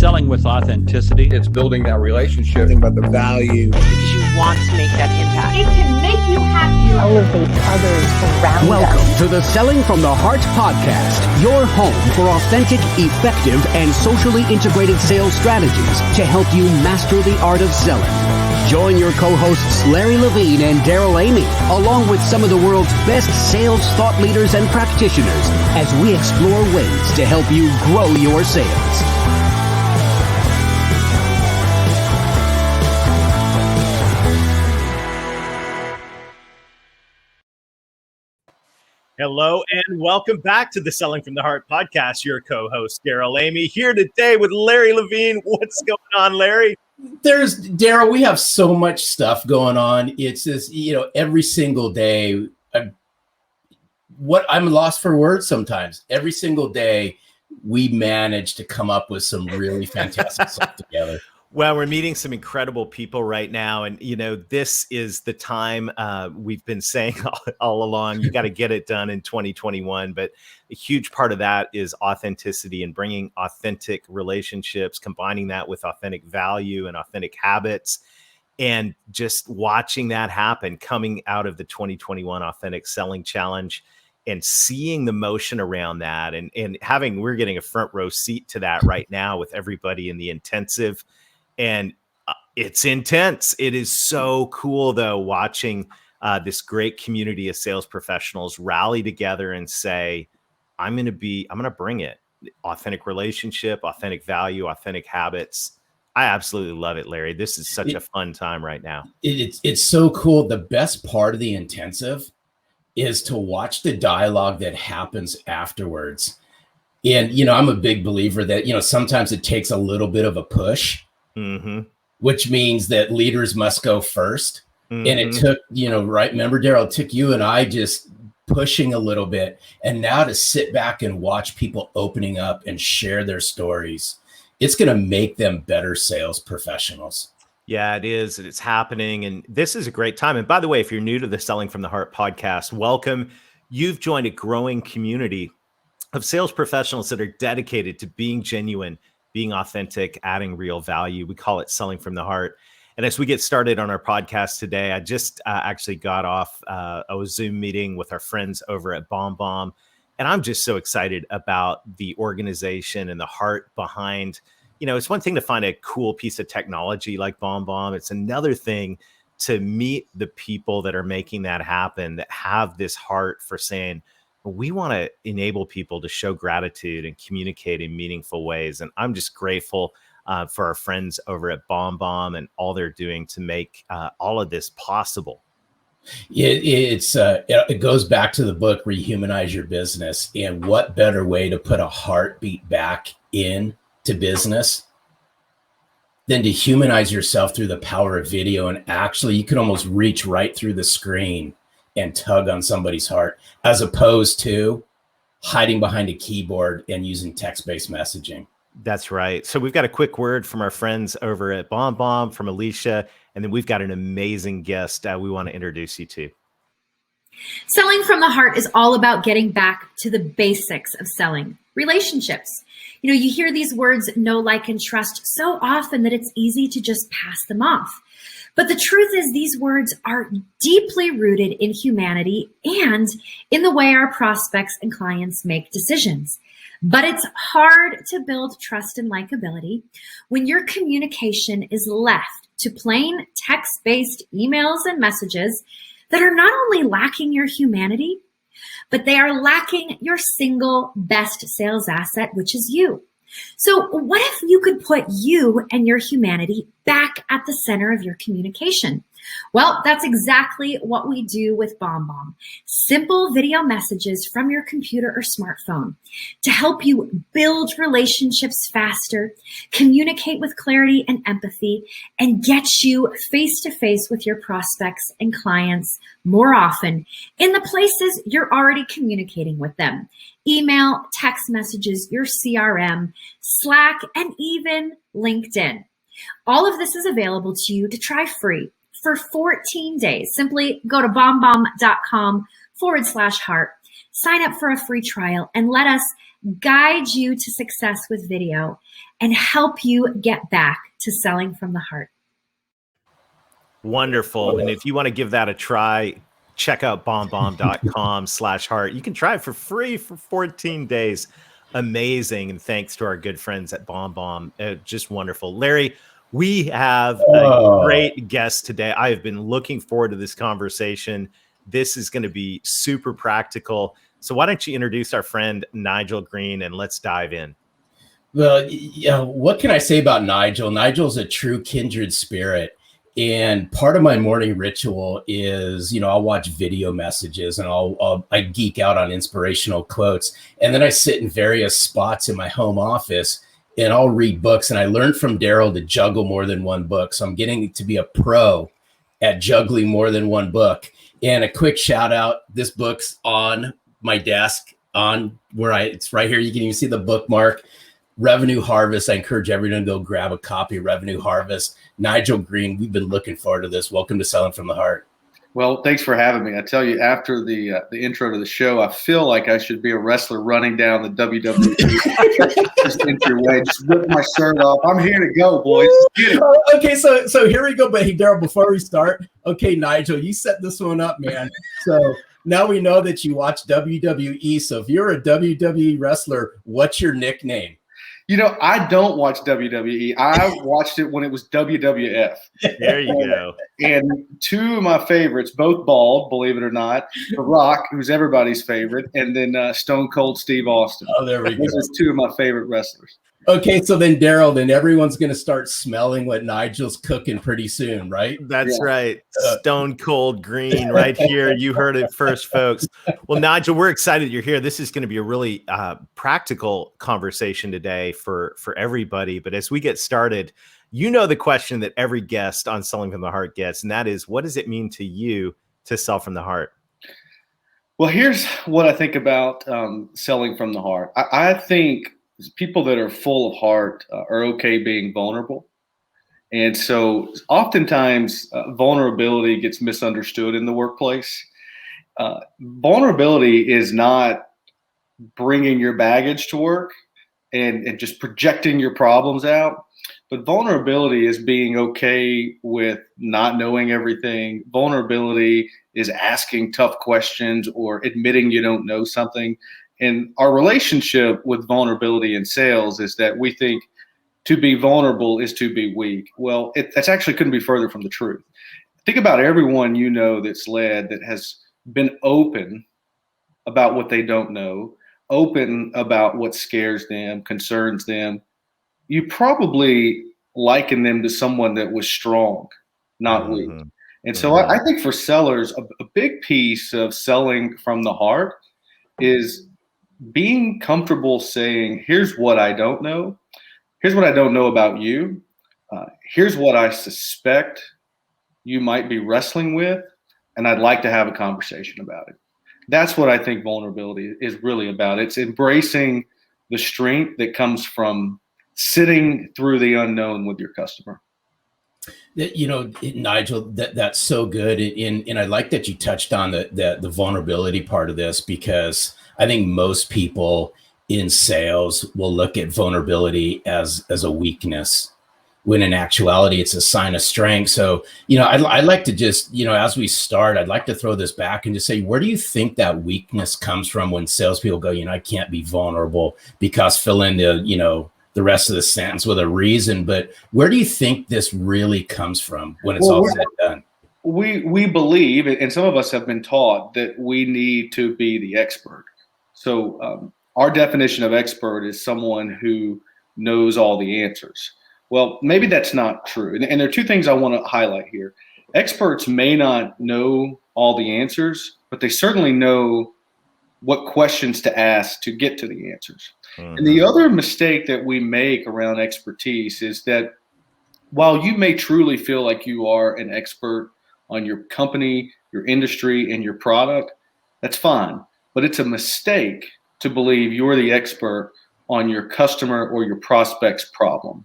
selling with authenticity. It's building that relationship. Think about the value. Because you want to make that impact. It can make you happier. Elevate others around Welcome us. to the Selling from the Heart podcast, your home for authentic, effective, and socially integrated sales strategies to help you master the art of selling. Join your co-hosts Larry Levine and Daryl Amy, along with some of the world's best sales thought leaders and practitioners, as we explore ways to help you grow your sales. Hello and welcome back to the Selling from the Heart podcast. Your co-host, Daryl Amy, here today with Larry Levine. What's going on, Larry? Daryl, we have so much stuff going on. It's just, every single day, I'm lost for words sometimes. Every single day, we manage to come up with some really fantastic stuff together. Well, we're meeting some incredible people right now. And, this is the time we've been saying all along, you got to get it done in 2021. But a huge part of that is authenticity and bringing authentic relationships, combining that with authentic value and authentic habits, and just watching that happen coming out of the 2021 Authentic Selling Challenge and seeing the motion around that and we're getting a front row seat to that right now with everybody in the intensive. And it's intense. It is so cool, though, watching this great community of sales professionals rally together and say, I'm going to bring it. Authentic relationship, authentic value, authentic habits. I absolutely love it, Larry. This is such a fun time right now. It's so cool. The best part of the intensive is to watch the dialogue that happens afterwards. And, I'm a big believer that, sometimes it takes a little bit of a push. Mm-hmm. Which means that leaders must go first. Mm-hmm. And it took, right? Remember, Daryl, it took you and I just pushing a little bit. And now to sit back and watch people opening up and share their stories, it's going to make them better sales professionals. Yeah, it is. It's happening. And this is a great time. And by the way, if you're new to the Selling from the Heart podcast, welcome. You've joined a growing community of sales professionals that are dedicated to being genuine, being authentic, adding real value. We call it Selling from the Heart. And as we get started on our podcast today, I just actually got off a Zoom meeting with our friends over at BombBomb. And I'm just so excited about the organization and the heart behind, it's one thing to find a cool piece of technology like BombBomb. It's another thing to meet the people that are making that happen, that have this heart for saying, we want to enable people to show gratitude and communicate in meaningful ways. And I'm just grateful for our friends over at BombBomb and all they're doing to make all of this possible. It goes back to the book, Rehumanize Your Business. And what better way to put a heartbeat back in to business than to humanize yourself through the power of video. And actually, you can almost reach right through the screen and tug on somebody's heart, as opposed to hiding behind a keyboard and using text-based messaging. That's right. So we've got a quick word from our friends over at BombBomb, from Alicia, and then we've got an amazing guest we want to introduce you to. Selling from the Heart is all about getting back to the basics of selling, relationships. You hear these words, know, like, and trust so often that it's easy to just pass them off. But the truth is, these words are deeply rooted in humanity and in the way our prospects and clients make decisions. But it's hard to build trust and likability when your communication is left to plain text-based emails and messages that are not only lacking your humanity, but they are lacking your single best sales asset, which is you. So what if you could put you and your humanity back at the center of your communication? Well, that's exactly what we do with BombBomb. Simple video messages from your computer or smartphone to help you build relationships faster, communicate with clarity and empathy, and get you face-to-face with your prospects and clients more often in the places you're already communicating with them. Email, text messages, your CRM, Slack, and even LinkedIn. All of this is available to you to try free for 14 days. Simply go to bombbomb.com/heart, sign up for a free trial, and let us guide you to success with video. and help you get back to selling from the heart. Wonderful. And if you want to give that a try, check out bombbomb.com/heart. You can try it for free for 14 days. Amazing. And thanks to our good friends at BombBomb. Just wonderful. Larry, we have a great guest today. I have been looking forward to this conversation. This is going to be super practical. So why don't you introduce our friend Nigel Green and let's dive in. Well, yeah, what can I say about Nigel? Nigel's a true kindred spirit. And part of my morning ritual is, I'll watch video messages and I geek out on inspirational quotes. And then I sit in various spots in my home office and I'll read books. And I learned from Daryl to juggle more than one book. So I'm getting to be a pro at juggling more than one book. And a quick shout out, this book's on my desk it's right here. You can even see the bookmark. Revenue Harvest. I encourage everyone to go grab a copy of Revenue Harvest. Nigel Green, we've been looking forward to this. Welcome to Selling from the Heart. Well, thanks for having me. I tell you, after the intro to the show, I feel like I should be a wrestler running down the WWE just entryway, just rip my shirt off. I'm here to go, boys. Okay, so here we go. But hey, Daryl, before we start, okay, Nigel, you set this one up, man. So now we know that you watch WWE. So if you're a WWE wrestler, what's your nickname? I don't watch WWE. I watched it when it was WWF. There you go. And two of my favorites, both bald, believe it or not, The Rock, who's everybody's favorite, and then Stone Cold Steve Austin. Oh, there we go. Those are two of my favorite wrestlers. Okay, so then Daryl, then everyone's going to start smelling what Nigel's cooking pretty soon, right? That's right. Stone Cold Green right here. You heard it first, folks. Well, Nigel, we're excited you're here. This is going to be a really practical conversation today for everybody. But as we get started, the question that every guest on Selling from the Heart gets, and that is, what does it mean to you to sell from the heart? Well, here's what I think about selling from the heart. I think people that are full of heart are okay being vulnerable. And so oftentimes vulnerability gets misunderstood in the workplace. Vulnerability is not bringing your baggage to work and just projecting your problems out. But vulnerability is being okay with not knowing everything. Vulnerability is asking tough questions or admitting you don't know something. And our relationship with vulnerability in sales is that we think to be vulnerable is to be weak. Well, that's actually couldn't be further from the truth. Think about everyone that's led that has been open about what they don't know, open about what scares them, concerns them. You probably liken them to someone that was strong, not weak. And so I think for sellers, a big piece of selling from the heart is being comfortable saying, here's what I don't know. Here's what I don't know about you. Here's what I suspect you might be wrestling with, and I'd like to have a conversation about it. That's what I think vulnerability is really about. It's embracing the strength that comes from sitting through the unknown with your customer. Nigel, that's so good. And I like that you touched on the vulnerability part of this, because I think most people in sales will look at vulnerability as a weakness, when in actuality it's a sign of strength. So, I'd like to just, as we start, I'd like to throw this back and just say, where do you think that weakness comes from when salespeople go, I can't be vulnerable because fill in the rest of the sentence with a reason. But where do you think this really comes from when it's all said and done? We believe, and some of us have been taught, that we need to be the expert. So our definition of expert is someone who knows all the answers. Well, maybe that's not true. And there are two things I want to highlight here. Experts may not know all the answers, but they certainly know what questions to ask to get to the answers. And the other mistake that we make around expertise is that while you may truly feel like you are an expert on your company, your industry, and your product, that's fine. But it's a mistake to believe you're the expert on your customer or your prospect's problem.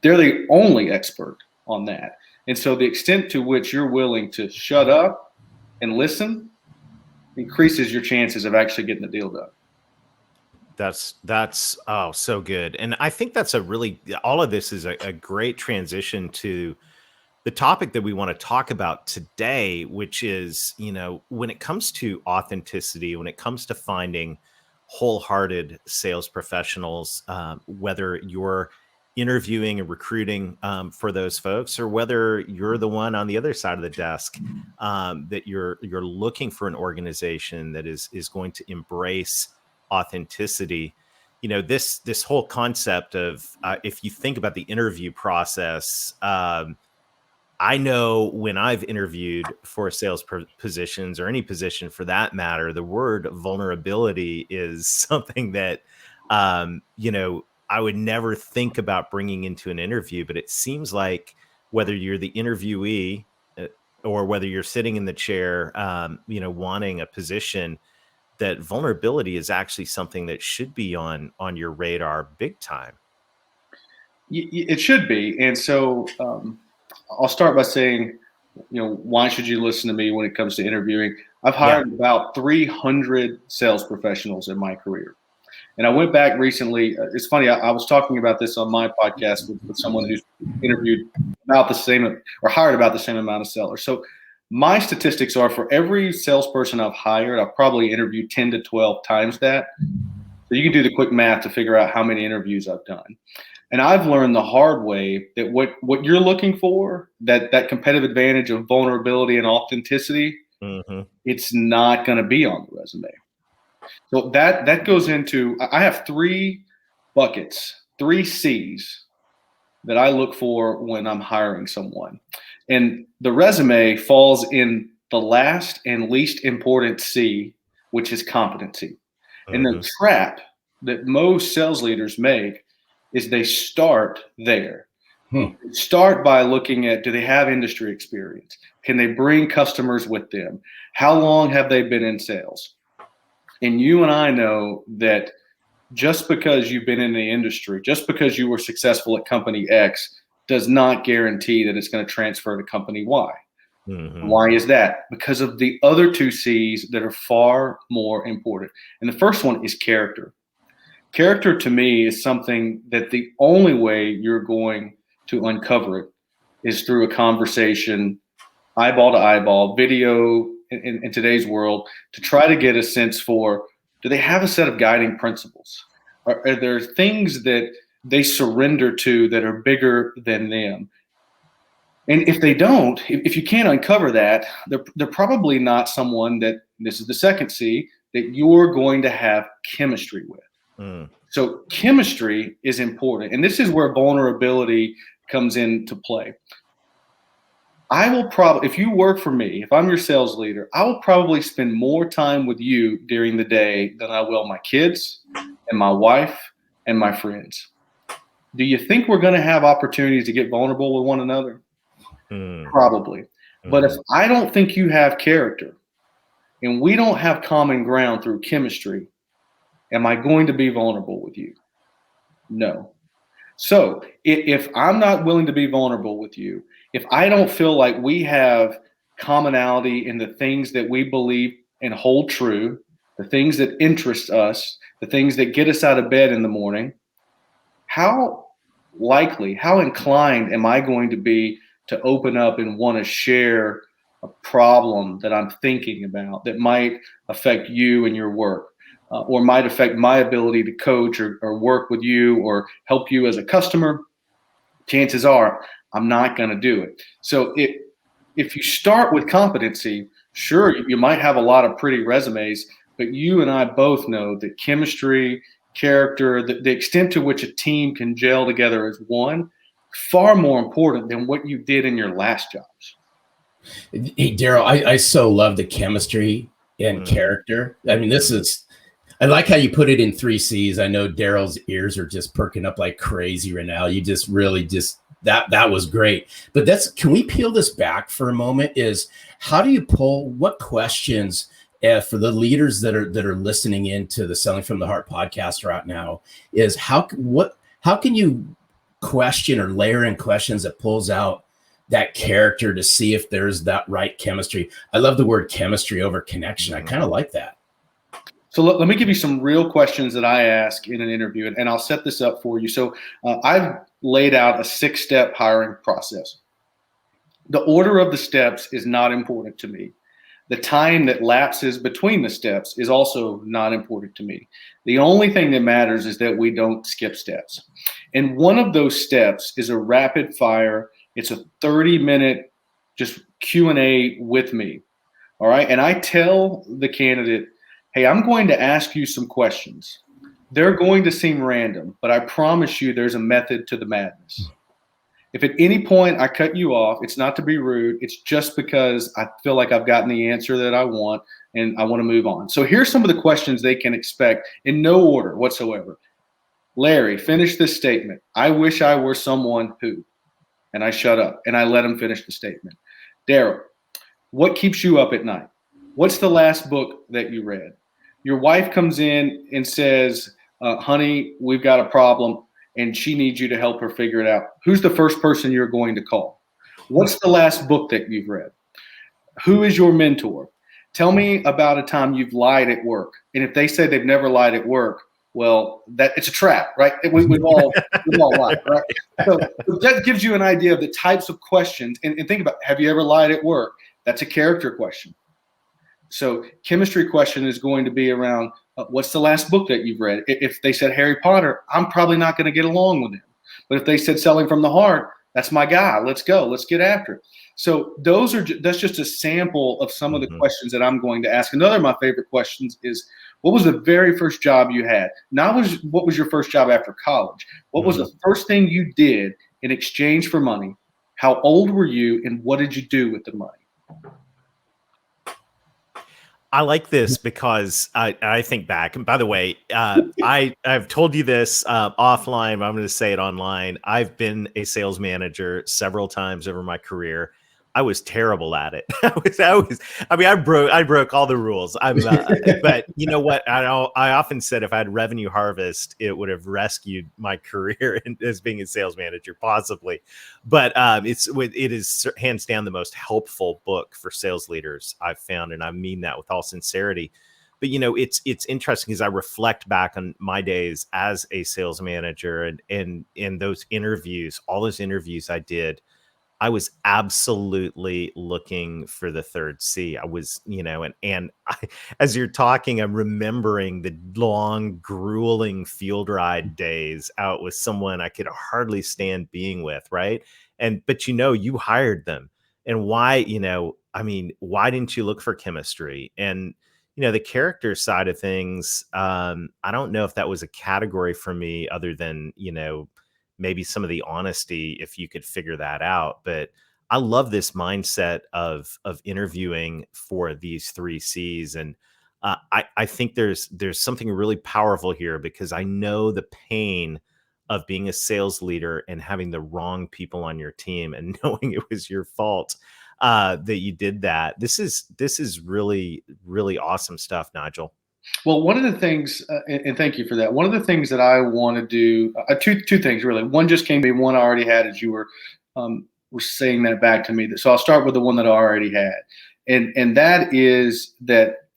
They're the only expert on that. And so the extent to which you're willing to shut up and listen increases your chances of actually getting the deal done. That's oh, so good. And I think that's all of this is a great transition to the topic that we want to talk about today, which is, when it comes to authenticity, when it comes to finding wholehearted sales professionals, whether you're interviewing and recruiting for those folks, or whether you're the one on the other side of the desk, that you're looking for an organization that is going to embrace authenticity. This whole concept of if you think about the interview process, I know when I've interviewed for sales positions, or any position for that matter, the word vulnerability is something that, I would never think about bringing into an interview. But it seems like whether you're the interviewee or whether you're sitting in the chair, wanting a position, that vulnerability is actually something that should be on your radar big time. It should be. And so, I'll start by saying, why should you listen to me when it comes to interviewing? I've hired about 300 sales professionals in my career. And I went back recently. It's funny. I was talking about this on my podcast with someone who's interviewed about the same, or hired about the same amount of sellers. So my statistics are, for every salesperson I've hired, I've probably interviewed 10 to 12 times that. So you can do the quick math to figure out how many interviews I've done. And I've learned the hard way that what you're looking for, that competitive advantage of vulnerability and authenticity, it's not going to be on the resume. So that goes into, I have 3 buckets, 3 C's that I look for when I'm hiring someone. And the resume falls in the last and least important C, which is competency. And the trap that most sales leaders make is they start there. Start by looking at, do they have industry experience? Can they bring customers with them? How long have they been in sales? And you and I know that just because you've been in the industry, just because you were successful at company X, does not guarantee that it's going to transfer to company Y. Why is that? Because of the other 2 C's that are far more important. And the first one is character. Character, to me, is something that the only way you're going to uncover it is through a conversation, eyeball to eyeball, video in today's world, to try to get a sense for, do they have a set of guiding principles? Are there things that they surrender to that are bigger than them? And if they don't, if you can't uncover that, they're probably not someone that, this is the second C, that you're going to have chemistry with. So chemistry is important. And this is where vulnerability comes into play. I will probably, if you work for me, if I'm your sales leader, I will probably spend more time with you during the day than I will my kids and my wife and my friends. Do you think we're going to have opportunities to get vulnerable with one another? Probably. But if I don't think you have character and we don't have common ground through chemistry, am I going to be vulnerable with you? No. So if I'm not willing to be vulnerable with you, if I don't feel like we have commonality in the things that we believe and hold true, the things that interest us, the things that get us out of bed in the morning, how inclined am I going to be to open up and want to share a problem that I'm thinking about that might affect you and your work? Or might affect my ability to coach or work with you or help you as a customer? Chances are I'm not going to do it. So if you start with competency, sure, you might have a lot of pretty resumes, but you and I both know that chemistry, character, the extent to which a team can gel together as one, far more important than what you did in your last jobs. Hey, Daryl, I so love the chemistry and character. I mean, I like how you put it in 3 C's. I know Daryl's ears are just perking up like crazy right now. You just really that was great. But can we peel this back for a moment? Is how do you what questions for the leaders that are listening into the Selling from the Heart podcast right now, is how can you question or layer in questions that pulls out that character to see if there's that right chemistry? I love the word chemistry over connection. I kind of like that. So let me give you some real questions that I ask in an interview, and I'll set this up for you. So I've laid out a 6-step hiring process. The order of the steps is not important to me. The time that lapses between the steps is also not important to me. The only thing that matters is that we don't skip steps. And one of those steps is a rapid fire. It's a 30-minute just Q&A with me. All right. And I tell the candidate, hey, I'm going to ask you some questions. They're going to seem random, but I promise you there's a method to the madness. If at any point I cut you off, it's not to be rude. It's just because I feel like I've gotten the answer that I want and I want to move on. So here's some of the questions they can expect in no order whatsoever. Larry, finish this statement. I wish I were someone who, and I shut up and I let him finish the statement. Daryl, what keeps you up at night? What's the last book that you read? Your wife comes in and says, honey, we've got a problem, and she needs you to help her figure it out. Who's the first person you're going to call? What's the last book that you've read? Who is your mentor? Tell me about a time you've lied at work. And if they say they've never lied at work, well, that it's a trap, right? We've all lied, right? So that gives you an idea of the types of questions. And think about, have you ever lied at work? That's a character question. So chemistry question is going to be around what's the last book that you've read? If they said Harry Potter, I'm probably not going to get along with him. But if they said Selling from the Heart, that's my guy. Let's go. Let's get after it. So that's just a sample of some of the questions that I'm going to ask. Another of my favorite questions is, what was the very first job you had? Not what was your first job after college? What was the first thing you did in exchange for money? How old were you, and what did you do with the money? I like this because I think back. And by the way, I've told you this offline, but I'm going to say it online. I've been a sales manager several times over my career. I was terrible at it. I broke all the rules. But you know what? I often said if I had Revenue Harvest, it would have rescued my career as being a sales manager, possibly. But it is hands down the most helpful book for sales leaders I've found, and I mean that with all sincerity. But it's interesting as I reflect back on my days as a sales manager and in those interviews, all those interviews I did. I was absolutely looking for the third C. I was, as you're talking, I'm remembering the long, grueling field ride days out with someone I could hardly stand being with, right? But you hired them. And why, why didn't you look for chemistry? And, the character side of things, I don't know if that was a category for me other than, maybe some of the honesty, if you could figure that out. But I love this mindset of interviewing for these 3 C's. And I think there's something really powerful here, because I know the pain of being a sales leader and having the wrong people on your team and knowing it was your fault that you did that. This is really, really awesome stuff, Nigel. Well, one of the things, and thank you for that. One of the things that I want to do, two things really. One just came to me. One I already had as you were saying that back to me. So I'll start with the one that I already had, and that is that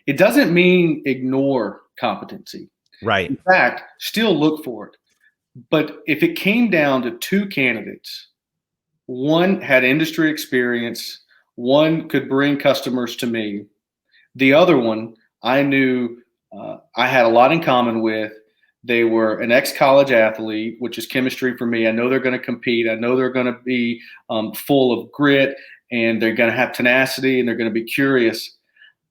it doesn't mean ignore competency. Right. In fact, still look for it. But if it came down to 2 candidates, one had industry experience, one could bring customers to me, the other one I knew I had a lot in common with. They were an ex-college athlete, which is chemistry for me. I know they're going to compete. I know they're going to be full of grit, and they're going to have tenacity, and they're going to be curious.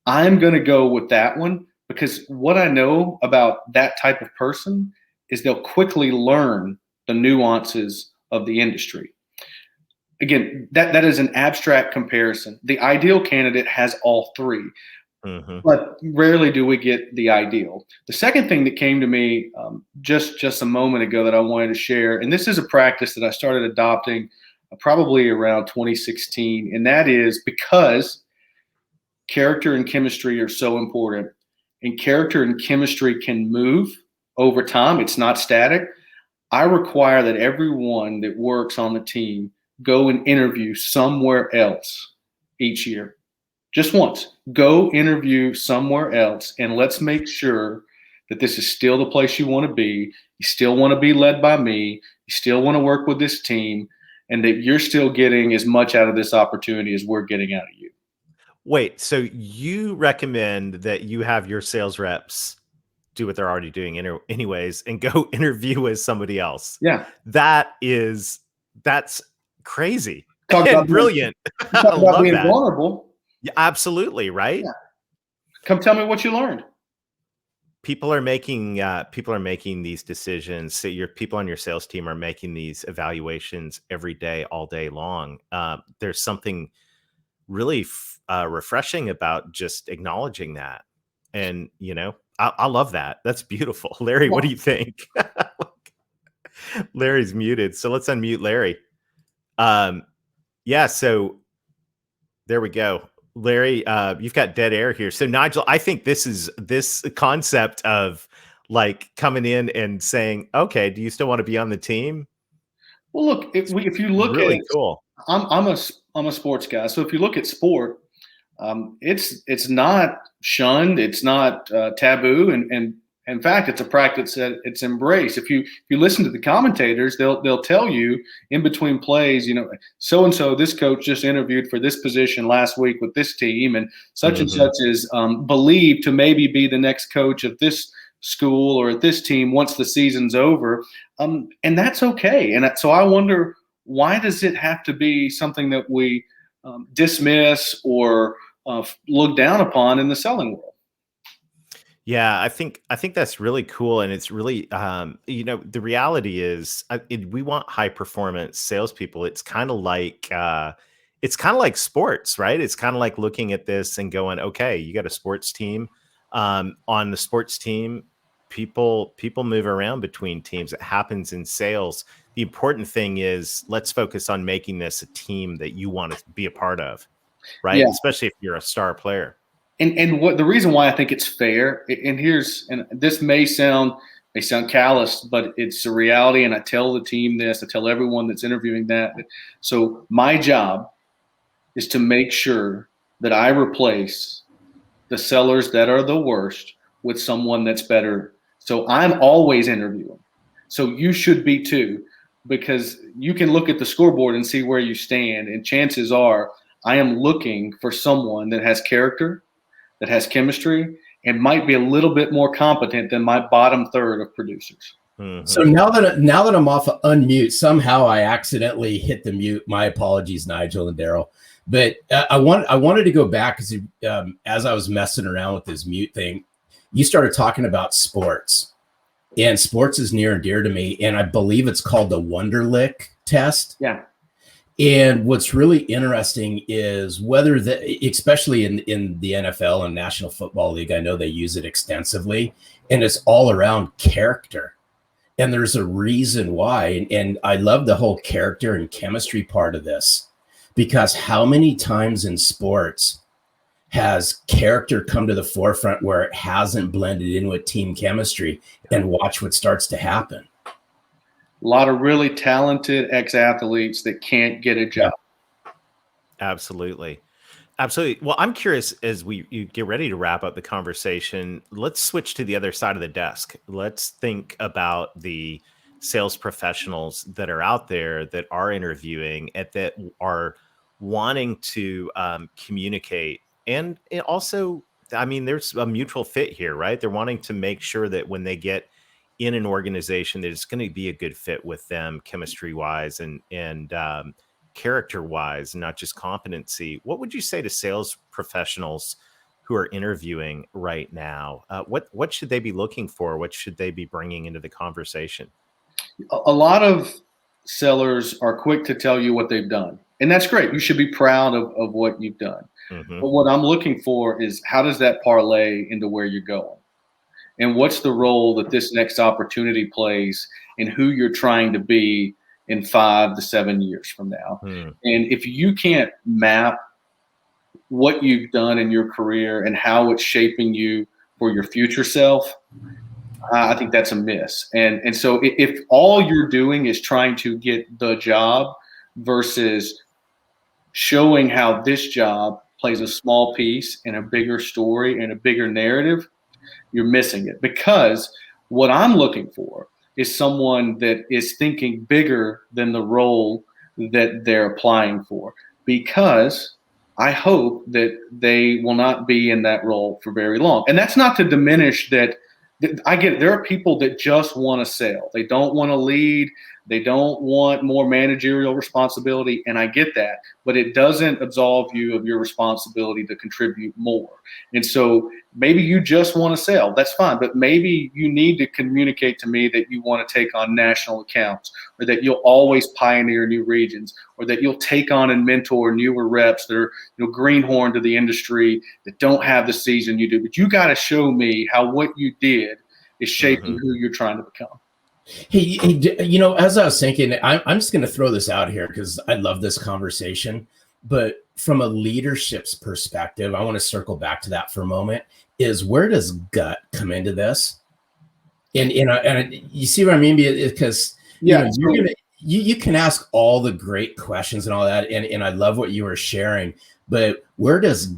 I'm going to go with that one, because what I know about that type of person is they'll quickly learn the nuances of the industry. Again, that is an abstract comparison. The ideal candidate has all 3. But rarely do we get the ideal. The second thing that came to me just a moment ago that I wanted to share, and this is a practice that I started adopting probably around 2016, and that is because character and chemistry are so important, and character and chemistry can move over time. It's not static. I require that everyone that works on the team go and interview somewhere else each year. Just once. Go interview somewhere else, and let's make sure that this is still the place you want to be. You still want to be led by me. You still want to work with this team, and that you're still getting as much out of this opportunity as we're getting out of you. Wait, so you recommend that you have your sales reps do what they're already doing anyways and go interview with somebody else? Yeah. That's crazy Talk and about brilliant. Talk I about love being that. vulnerable. Yeah, absolutely, right? Yeah. Come tell me what you learned. People are making these decisions. So your people on your sales team are making these evaluations every day, all day long. There's something really refreshing about just acknowledging that. And, I love that. That's beautiful. Larry, what do you think? Larry's muted. So let's unmute Larry. Yeah. So there we go. Larry, you've got dead air here. So Nigel, I think this concept of like coming in and saying, okay, do you still want to be on the team? Well, look, if you look Really at, cool. I'm a sports guy. So if you look at sport, it's not shunned, it's not taboo, and in fact, it's a practice that it's embraced. If you listen to the commentators, they'll tell you in between plays, so and so, this coach just interviewed for this position last week with this team, and such is believed to maybe be the next coach of this school or at this team once the season's over, and that's okay. And so I wonder, why does it have to be something that we dismiss or look down upon in the selling world? Yeah, I think that's really cool, and it's really, the reality is, we want high performance salespeople. It's kind of like sports, right? It's kind of like looking at this and going, okay, you got a sports team. On the sports team, people move around between teams. It happens in sales. The important thing is, let's focus on making this a team that you want to be a part of, right? Yeah. Especially if you're a star player. And what the reason why I think it's fair, and this may sound callous, but it's a reality. And I tell the team this, I tell everyone that's interviewing that. So my job is to make sure that I replace the sellers that are the worst with someone that's better. So I'm always interviewing. So you should be too, because you can look at the scoreboard and see where you stand. And chances are I am looking for someone that has character, that has chemistry, and might be a little bit more competent than my bottom third of producers. Mm-hmm. So now that I'm off of unmute, somehow I accidentally hit the mute. My apologies, Nigel and Daryl. But I wanted to go back because as I was messing around with this mute thing, you started talking about sports, and sports is near and dear to me. And I believe it's called the Wonderlic test. Yeah. And what's really interesting is especially in the NFL and National Football League, I know they use it extensively, and it's all around character. And there's a reason why. And I love the whole character and chemistry part of this, because how many times in sports has character come to the forefront where it hasn't blended in with team chemistry, and watch what starts to happen. A lot of really talented ex-athletes that can't get a job. Absolutely. Well, I'm curious, as you get ready to wrap up the conversation, let's switch to the other side of the desk. Let's think about the sales professionals that are out there that are interviewing and that are wanting to communicate. And also, I mean, there's a mutual fit here, right? They're wanting to make sure that when they get in an organization, that it's going to be a good fit with them, chemistry wise and character wise, not just competency. What would you say to sales professionals who are interviewing right now? What should they be looking for? What should they be bringing into the conversation? A lot of sellers are quick to tell you what they've done, and that's great. You should be proud of what you've done. Mm-hmm. But what I'm looking for is, how does that parlay into where you're going? And what's the role that this next opportunity plays in who you're trying to be in 5 to 7 years from now? And if you can't map what you've done in your career and how it's shaping you for your future self, I think that's a miss. And so if all you're doing is trying to get the job versus showing how this job plays a small piece in a bigger story and a bigger narrative, you're missing it. Because what I'm looking for is someone that is thinking bigger than the role that they're applying for. Because I hope that they will not be in that role for very long. And that's not to diminish that. I get it. There are people that just want to sell. They don't want to lead. They don't want more managerial responsibility. And I get that, but it doesn't absolve you of your responsibility to contribute more. And so maybe you just want to sell. That's fine. But maybe you need to communicate to me that you want to take on national accounts, or that you'll always pioneer new regions, or that you'll take on and mentor newer reps that are, greenhorn to the industry, that don't have the season you do. But you got to show me how what you did is shaping who you're trying to become. Hey, as I was thinking, I'm just going to throw this out here because I love this conversation. But from a leadership's perspective, I want to circle back to that for a moment. Is where does gut come into this? And you see what I mean? Because you can ask all the great questions and all that, and I love what you were sharing. But where does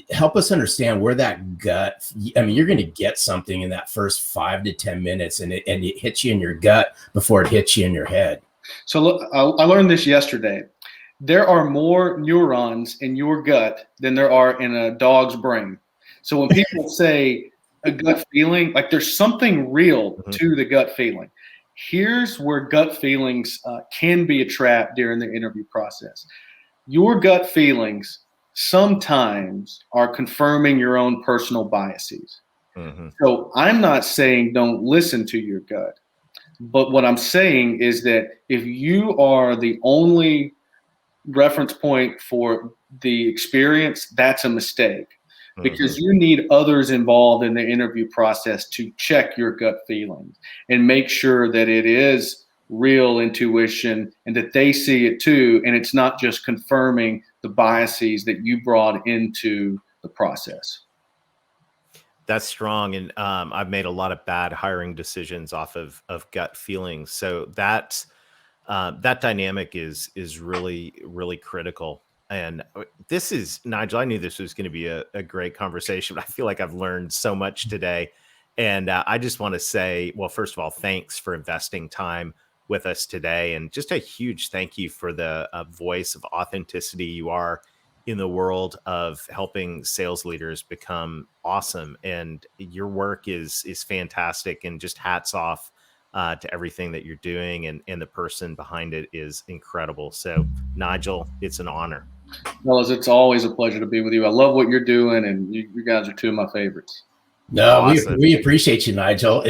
help us understand where that gut, I mean, you're going to get something in that first 5 to 10 minutes and it hits you in your gut before it hits you in your head. So look, I learned this yesterday. There are more neurons in your gut than there are in a dog's brain. So when people say a gut feeling, like there's something real to the gut feeling. Here's where gut feelings can be a trap during the interview process. Your gut feelings sometimes are confirming your own personal biases. So I'm not saying don't listen to your gut, but what I'm saying is that if you are the only reference point for the experience, that's a mistake, because you need others involved in the interview process to check your gut feelings and make sure that it is real intuition and that they see it too, and it's not just confirming the biases that you brought into the process. That's strong. And I've made a lot of bad hiring decisions off of gut feelings. So that dynamic is really, really critical. And this is, Nigel, I knew this was going to be a great conversation, but I feel like I've learned so much today. And I just want to say, well, first of all, thanks for investing time with us today. And just a huge thank you for the voice of authenticity you are in the world of helping sales leaders become awesome. And your work is fantastic, and just hats off to everything that you're doing, and the person behind it is incredible. So Nigel, it's an honor. Fellas, it's always a pleasure to be with you. I love what you're doing, and you guys are two of my favorites. No, Awesome. we appreciate you, Nigel.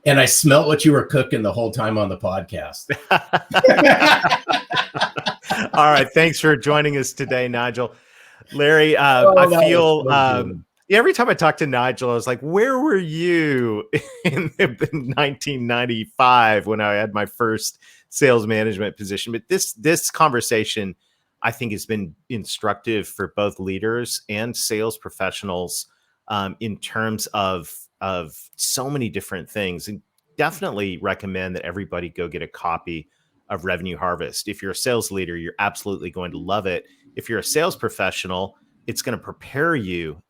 And I smelt what you were cooking the whole time on the podcast. All right. Thanks for joining us today, Nigel. Larry, I feel every time I talk to Nigel, I was like, where were you in 1995 when I had my first sales management position? But this conversation, I think, has been instructive for both leaders and sales professionals in terms of so many different things. And definitely recommend that everybody go get a copy of Revenue Harvest. If you're a sales leader, you're absolutely going to love it. If you're a sales professional, it's going to prepare you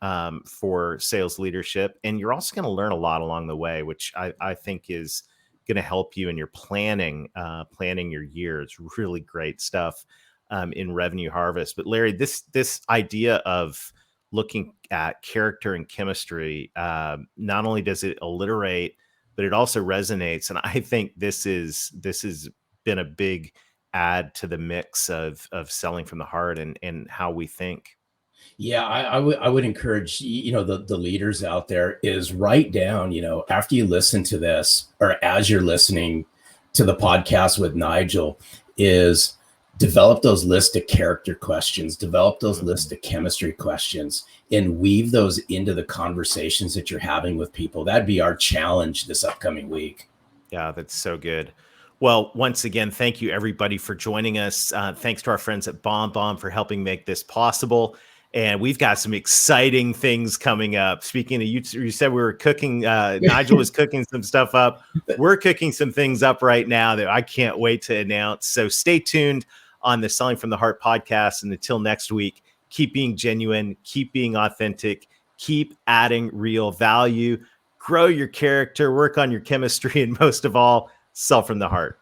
for sales leadership. And you're also going to learn a lot along the way, which I think is going to help you in your planning your year. It's really great stuff in Revenue Harvest. But Larry, this idea of looking at character and chemistry, not only does it alliterate, but it also resonates. And I think this has been a big add to the mix of selling from the heart and how we think. Yeah, I would encourage, the leaders out there is write down, after you listen to this, or as you're listening to the podcast with Nigel, is develop those list of character questions, develop those list of chemistry questions, and weave those into the conversations that you're having with people. That'd be our challenge this upcoming week. Yeah, that's so good. Well, once again, thank you everybody for joining us. Thanks to our friends at BombBomb for helping make this possible. And we've got some exciting things coming up. Speaking of you said we were cooking, Nigel was cooking some stuff up. We're cooking some things up right now that I can't wait to announce. So stay tuned on the Selling from the Heart podcast. And until next week, keep being genuine, keep being authentic, keep adding real value, grow your character, work on your chemistry, and most of all, sell from the heart.